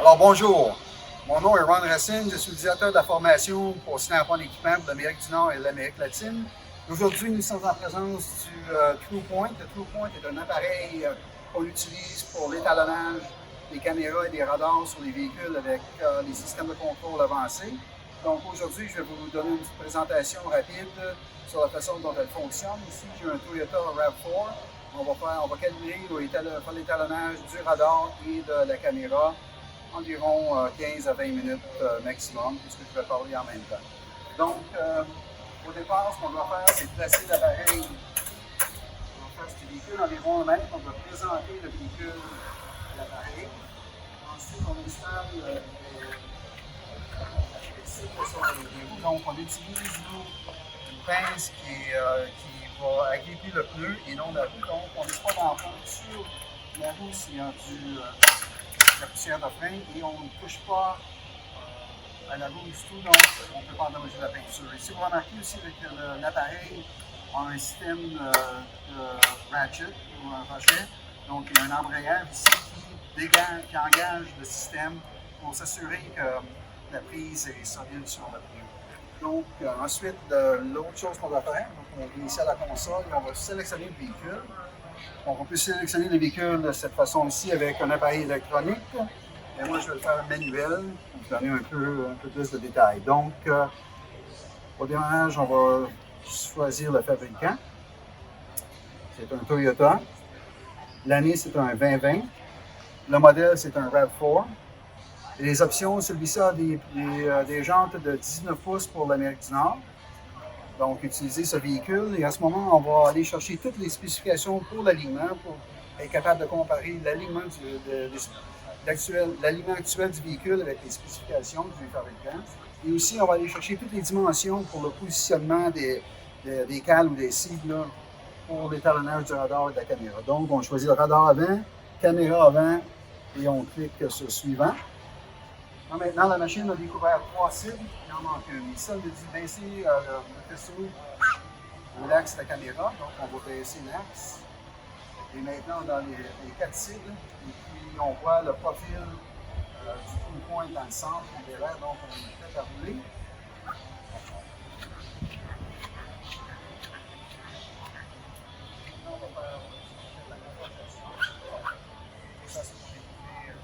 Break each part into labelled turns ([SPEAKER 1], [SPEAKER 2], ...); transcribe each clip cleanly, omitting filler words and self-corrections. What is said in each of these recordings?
[SPEAKER 1] Alors bonjour, mon nom est Ron Racine, je suis le directeur de la formation pour Snap-on équipement pour l'Amérique du Nord et l'Amérique latine. Aujourd'hui, nous sommes en présence du TruePoint. Le TruePoint est un appareil qu'on utilise pour l'étalonnage des caméras et des radars sur les véhicules avec les systèmes de contrôle avancés. Donc aujourd'hui, je vais vous donner une petite présentation rapide sur la façon dont elle fonctionne. Ici, j'ai un Toyota RAV4. On va calculer faire l'étalonnage du radar et de la caméra environ 15 à 20 minutes maximum, puisque je vais parler en même temps. Donc, au départ, ce qu'on va faire, c'est placer l'appareil en face du véhicule environ 1 mètre. On va présenter le véhicule à l'appareil. Ensuite, on installe les roues. Donc, on utilise une pince qui va agripper le pneu et non la roue. Donc, on ne laisse pas d'empreinte sur la roue s'il y a la poussière de frein et on ne touche pas à la roue du tout, donc on ne peut pas endommager la peinture. Ici, vous remarquez aussi que l'appareil a un système de ratchet ou un rochet. Donc, il y a un embrayage ici qui engage le système pour s'assurer que la prise est solide sur le pneu. Donc, ensuite, l'autre chose qu'on va faire, donc on vient ici à la console et on va sélectionner le véhicule. Donc, on peut sélectionner le véhicule de cette façon-ci avec un appareil électronique. Et moi, je vais le faire manuel pour vous donner un peu plus de détails. Donc, au démarrage, on va choisir le fabricant. C'est un Toyota. L'année, c'est un 2020. Le modèle, c'est un RAV4. Et les options, celui-ci a des jantes de 19 pouces pour l'Amérique du Nord. Donc, utiliser ce véhicule. Et à ce moment, on va aller chercher toutes les spécifications pour l'alignement, pour être capable de comparer l'alignement actuel du véhicule avec les spécifications du fabricant. Et aussi, on va aller chercher toutes les dimensions pour le positionnement des cales ou des cibles pour l'étalonnage du radar et de la caméra. Donc, on choisit le radar avant, caméra avant, et on clique sur suivant. Maintenant, la machine a découvert 3 cibles, il en manque une. Ici, on a dit baisser le faisceau ou l'axe de la caméra, donc on va baisser l'axe. Et maintenant, dans les 4 cibles, et puis on voit le profil du TruePoint dans le centre, on verra, donc on est prêt à rouler. Maintenant, on va faire la confortation. Ça, c'est pour découvrir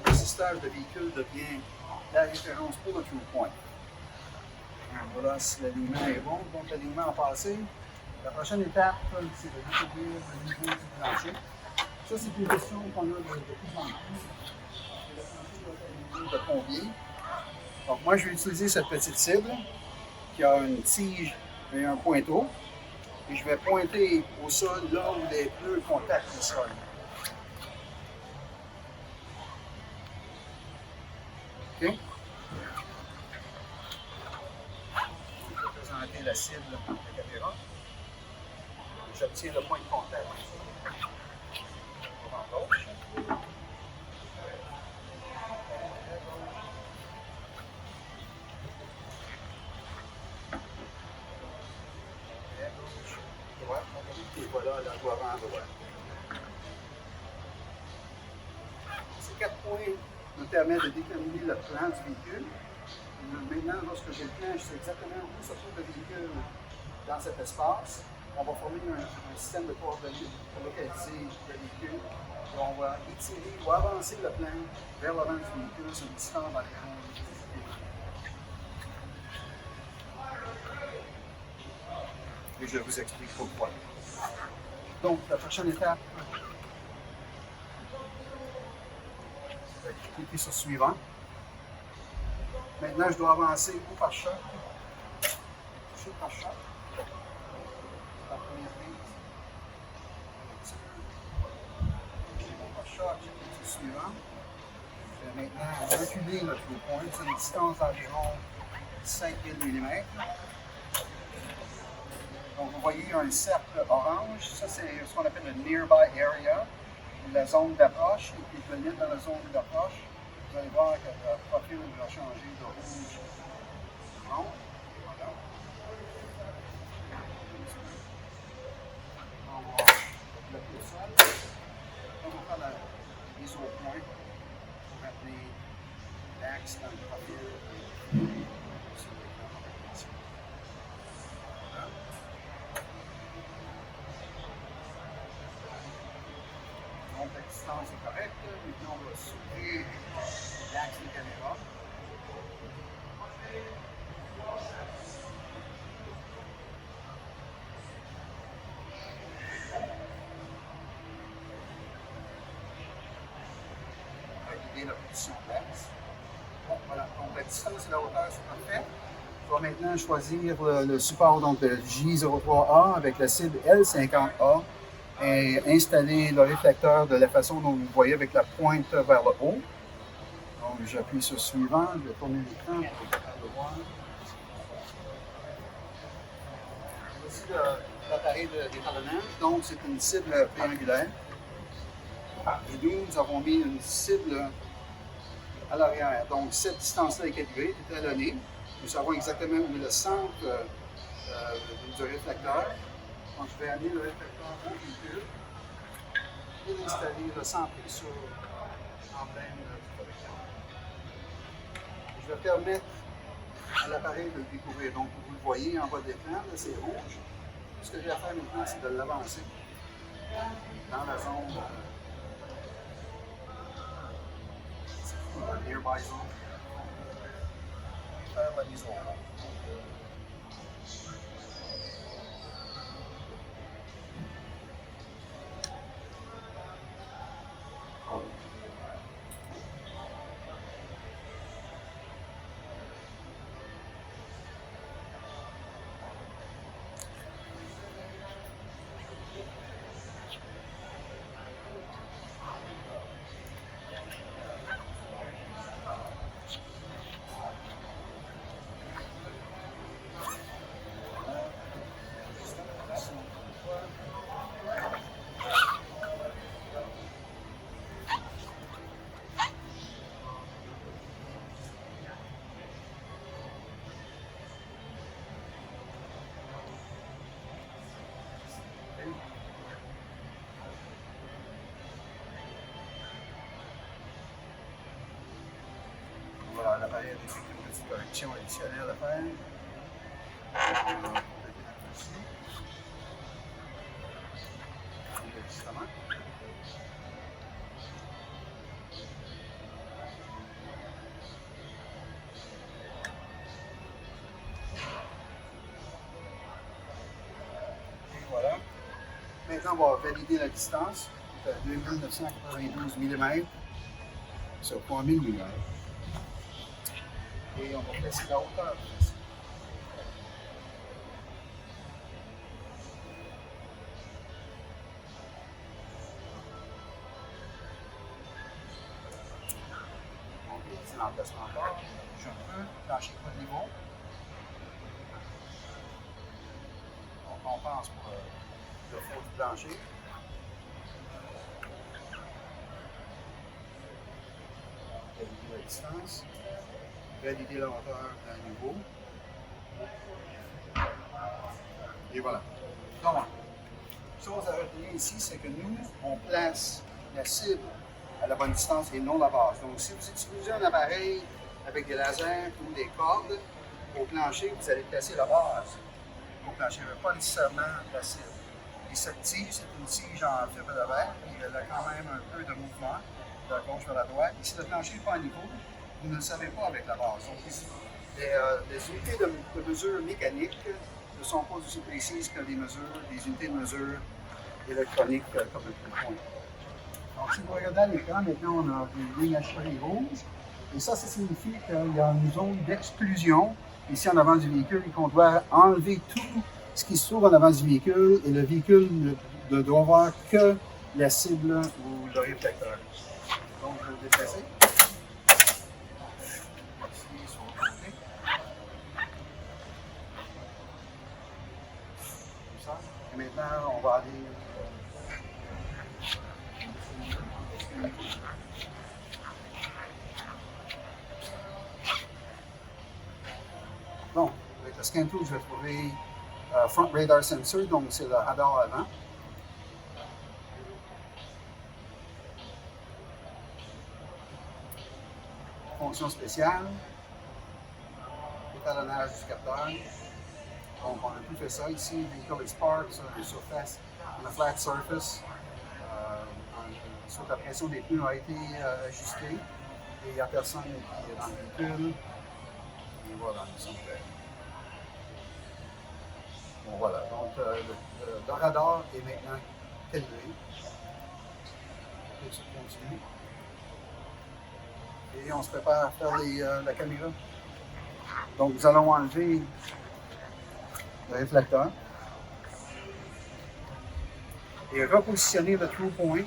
[SPEAKER 1] l'assistage de véhicule devient la référence pour le TruePoint. Voilà si l'alignement est bon. Donc, l'alignement a passé. La prochaine étape, c'est de découvrir le niveau du plancher. Ça, c'est une question qu'on a de plus en plus. Le plancher doit être au niveau de combien? Donc, moi, je vais utiliser cette petite cible qui a une tige et un pointeau. Et je vais pointer au sol là où les pneus contactent le sol. OK? Je vais présenter la cible de la caméra. J'obtiens le point de contact. En gauche. Droite. Et voilà la voie avant droite. Ces 4 points me permettent de déterminer le plan du véhicule. Maintenant, lorsque j'ai le plan, je sais exactement où se trouve le véhicule dans cet espace. On va former un système de coordonnées pour localiser le véhicule. Et on va étirer ou avancer le plan vers l'avant du véhicule sur une distance d'environ 10 pieds. Et je vous explique pourquoi. Donc, la prochaine étape, je vais cliquer sur suivant. Maintenant, je dois avancer au pare-choc shot par shot. C'est la première prise. Par shot, j'ai le suivant. Je vais maintenant reculer le trou point. C'est une distance d'environ 5000 mm. Donc, vous voyez un cercle orange. Ça, c'est ce qu'on appelle le nearby area, la zone d'approche. Et puis, je vais mettre dans la zone d'approche. Vous allez voir que le profil va changer de rouge à marron. Voilà. On va bloquer ça. On va faire la mise au point pour mettre l'axe dans le profil. Donc, la distance est correcte. Maintenant, on va soulever l'axe de caméra. On va guider la position de l'axe. Bon, voilà. Donc, la distance et la hauteur sont parfaites. On va maintenant choisir le support, donc le J03A avec la cible L50A. Et installer le réflecteur de la façon dont vous voyez avec la pointe vers le haut. Donc j'appuie sur suivant, je vais tourner l'écran pour être capable de voir. Voici l'appareil d'étalonnage, donc c'est une cible triangulaire. Et nous avons mis une cible à l'arrière. Donc cette distance-là est calculée, est étalonnée. Nous savons exactement où est le centre du réflecteur. Donc, je vais amener le réflecteur au véhicule et l'installer, le centrer sur l'emblème du fabricant. Je vais permettre à l'appareil de le découvrir. Donc, vous le voyez en bas de l'écran, c'est rouge. Ce que j'ai à faire maintenant, c'est de l'avancer dans la zone nearby zone. Et faire la mise au point. Voilà, l'appareil a des petites corrections additionnelles à faire. Et voilà. Maintenant, on va valider la distance. C'est à 2992 mm sur 3000 mm. Et on va placer la hauteur. Donc, c'est l'emplacement encore. Je peux plancher pas de niveau. On compense pour le fond du plancher. Valider la distance. Valider la hauteur d'un niveau. Et voilà. Donc, chose à retenir ici, c'est que nous, on place la cible à la bonne distance et non la base. Donc, si vous utilisez un appareil avec des lasers ou des cordes, au plancher, vous allez placer la base au plancher, mais pas nécessairement la cible. Et cette tige, c'est une tige en fibre de verre, et elle a quand même un peu de mouvement de la gauche vers la droite. Et si le plancher n'est pas à niveau, vous ne le savez pas avec la base. Donc, les unités de mesure mécanique ne sont pas aussi précises que des unités de mesure électroniques comme le point. Donc, si vous regardez à l'écran, maintenant, on a des lignes hachées rouges. Et ça signifie qu'il y a une zone d'exclusion ici en avant du véhicule et qu'on doit enlever tout ce qui se trouve en avant du véhicule et le véhicule ne doit voir que la cible ou le réflecteur. Donc, je vais le déplacer. Ici, sur le côté. Comme ça. Et maintenant, on va aller. Bon, avec le scan tool, je vais trouver Front Radar Sensor, donc c'est le radar avant. Fonction spéciale, étalonnage du capteur. Donc on a tout fait ça ici, Vehicle is parked sur une surface, on a flat surface. La pression des pneus a été ajustée et il n'y a personne qui est dans le véhicule. Et voilà, nous sommes prêts. Bon voilà, donc le radar est maintenant calibré. Et ça continue. Et on se prépare à faire la caméra. Donc nous allons enlever le réflecteur et repositionner le true point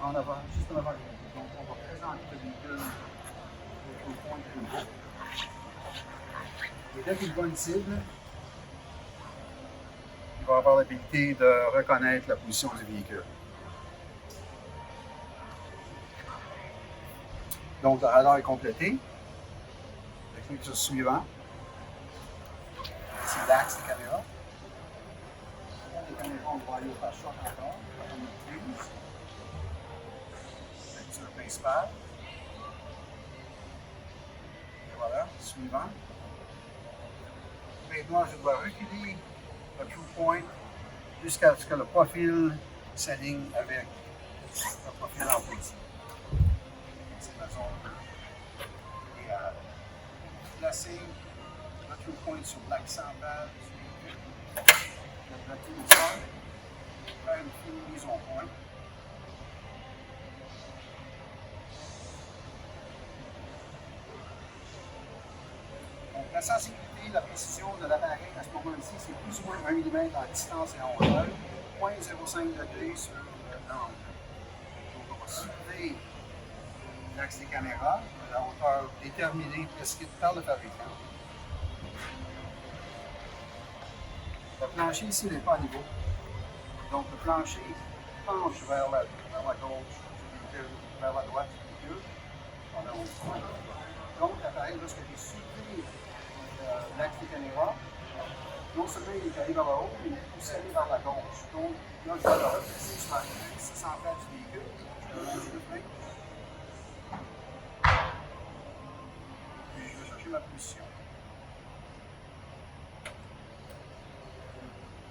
[SPEAKER 1] en avant, juste en avant du véhicule. Donc on va présenter le véhicule, le true point plus haut. Et dès qu'il voit une cible, il va avoir l'habilité de reconnaître la position du véhicule. Donc le radar est complété. Le clic suivant. C'est l'axe de caméra. Les caméras, on va aller au page shot encore. Lecture principale. Et voilà, suivant. Maintenant, je dois reculer le true point jusqu'à ce que le profil s'aligne avec le profil en position. C'est ma zone. Et placer le true point sur l'axe central du véhicule. Le plateau du sol. Faire une fine mise au point. Donc, la sensibilité, la précision de l'appareil à ce moment-ci, c'est plus ou moins 1 mm en distance et en hauteur, 0.05 degrés sur l'angle. Donc, on va soulever l'axe des caméras à la hauteur déterminée prescrite par le fabricant. Le plancher ici n'est pas à niveau. Donc, le plancher penche vers la gauche du véhicule, vers la droite du véhicule. Donc, l'appareil, lorsque j'ai soulevé l'axe des caméras, non seulement il est allé vers le haut, mais il est aussi allé vers la gauche. Donc, là, je vais le replacer sur l'axe central du véhicule. Je vais ranger le frein. Puis, je vais chercher ma position.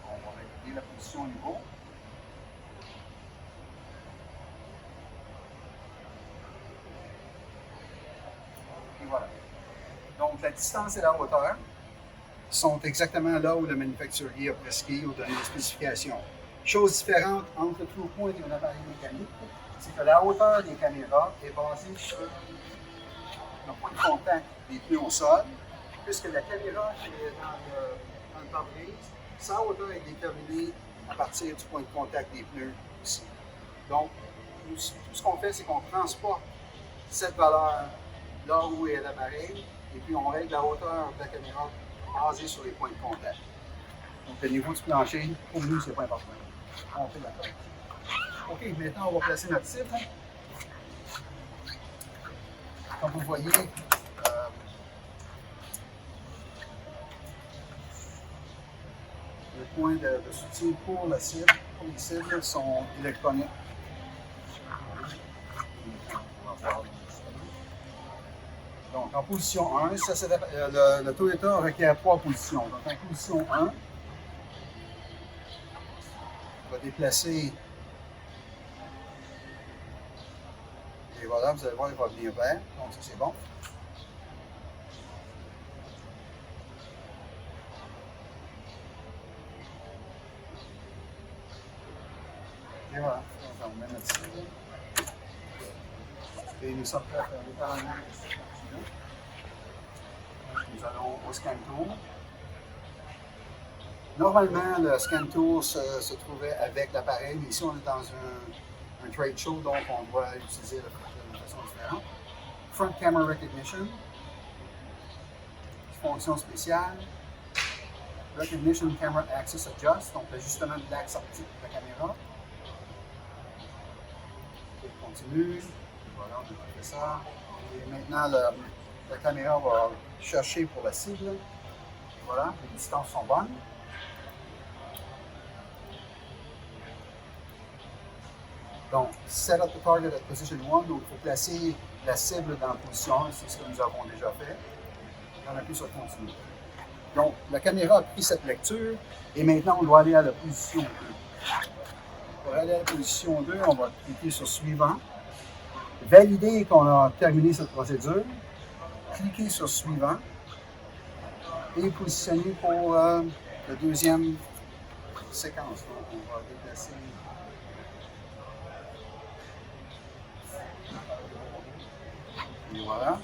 [SPEAKER 1] On va régler la position au niveau. Et voilà. Donc, la distance et la hauteur sont exactement là où le manufacturier a prescrit ou donné des spécifications. Chose différente entre le true point et un appareil mécanique, c'est que la hauteur des caméras est basée sur le point de contact des pneus au sol, puisque la caméra est dans le pare-brise, sa hauteur est déterminée à partir du point de contact des pneus ici. Donc, tout ce qu'on fait, c'est qu'on transporte cette valeur là où est l'appareil, et puis on règle la hauteur de la caméra basée sur les points de contact. Donc le niveau du plancher, pour nous, c'est pas important. On fait d'accord. OK, maintenant on va placer notre cible. Comme vous voyez, les points de soutien pour la cible, pour les cibles sont électroniques. Donc, en position 1, ça, le Toyota requiert 3 positions. Donc, en position 1, on va déplacer. Et voilà, vous allez voir, il va venir vert. Donc, ça, c'est bon. Et voilà, donc, on met notre cible. Et nous sommes prêts à faire l'étalonnage. Nous allons au Scan Tool. Normalement, le Scan Tool se trouvait avec l'appareil, mais ici on est dans un trade show, donc on doit utiliser de façon différente. Front Camera Recognition, fonction spéciale. Recognition Camera Axis Adjust, donc l'ajustement de l'axe optique de la caméra. On continue. Voilà, on a fait ça. Et maintenant, la caméra va chercher pour la cible. Voilà, les distances sont bonnes. Donc, set up the target at position 1. Donc, il faut placer la cible dans la position 1. C'est ce que nous avons déjà fait. On appuie sur Continue. Donc, la caméra a pris cette lecture et maintenant, on doit aller à la position 2. Pour aller à la position 2, on va cliquer sur Suivant. Valider qu'on a terminé cette procédure. Cliquez sur Suivant et positionner pour la deuxième séquence. Donc, on va déplacer. Et voilà.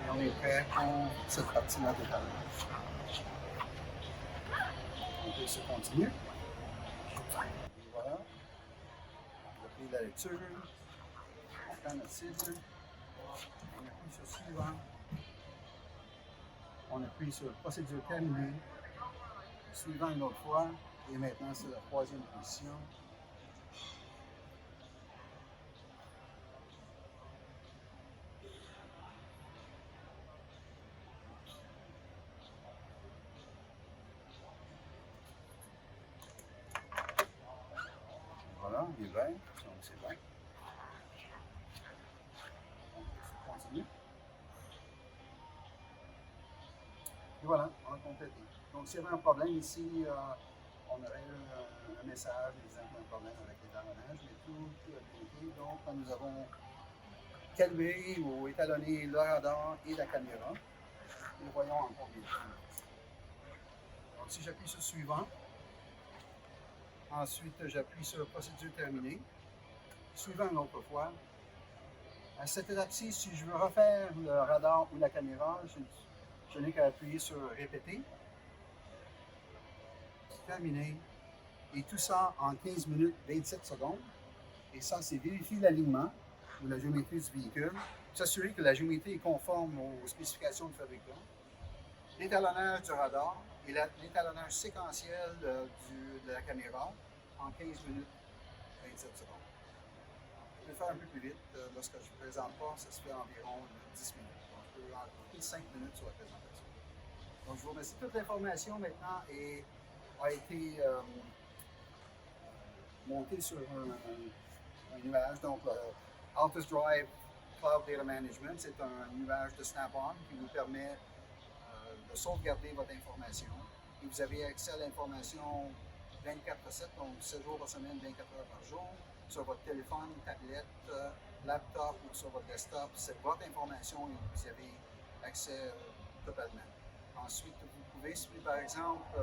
[SPEAKER 1] Et on est prêt pour cette partie-là de l'étalonnage. On peut se continuer. Et voilà. On a pris la lecture. On prend notre cible. On appuie sur Suivant. On appuie sur Procédure terminée. Suivant une autre fois. Et maintenant, c'est la troisième position. Voilà, il est vert, donc c'est vert. On continue. Et voilà, on a complété. Donc, s'il y avait un problème ici, on aurait eu un message disant qu'il y a un problème avec l'étalonnage, mais tout a bien été. Donc, quand nous avons calibré ou étalonné le radar et la caméra, nous voyons encore bien. Donc, si j'appuie sur Suivant, ensuite j'appuie sur Procédure terminée, Suivant une autre fois. À cette étape-ci, si je veux refaire le radar ou la caméra, je n'ai qu'à appuyer sur Répéter, Terminer, et tout ça en 15 minutes 27 secondes. Et ça, c'est vérifier l'alignement ou la géométrie du véhicule, s'assurer que la géométrie est conforme aux spécifications du fabricant, l'étalonnage du radar et l'étalonnage séquentiel de la caméra en 15 minutes 27 secondes. Je vais faire un peu plus vite. Lorsque je ne présente pas, ça se fait environ 10 minutes. Donc, je peux rajouter 5 minutes sur la présentation. Donc, je vous remercie. Toute l'information maintenant a été montée sur un nuage. Donc, Altus Drive Cloud Data Management, c'est un nuage de Snap-on qui vous permet de sauvegarder votre information. Et vous avez accès à l'information 24/7, donc 7 jours par semaine, 24 heures par jour, sur votre téléphone, tablette, laptop ou sur votre desktop. C'est votre information et vous y avez accès totalement. Ensuite, vous pouvez, si par exemple,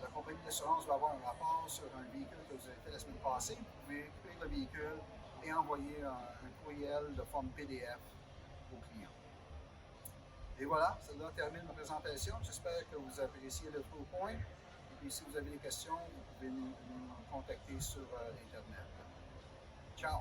[SPEAKER 1] la compagnie d'assurance va avoir un rapport sur un véhicule que vous avez fait la semaine passée, vous pouvez récupérer le véhicule et envoyer un courriel de forme PDF au client. Et voilà, cela termine ma présentation. J'espère que vous appréciez le PowerPoint. Et puis, si vous avez des questions, vous pouvez nous contacter sur Internet. Ciao!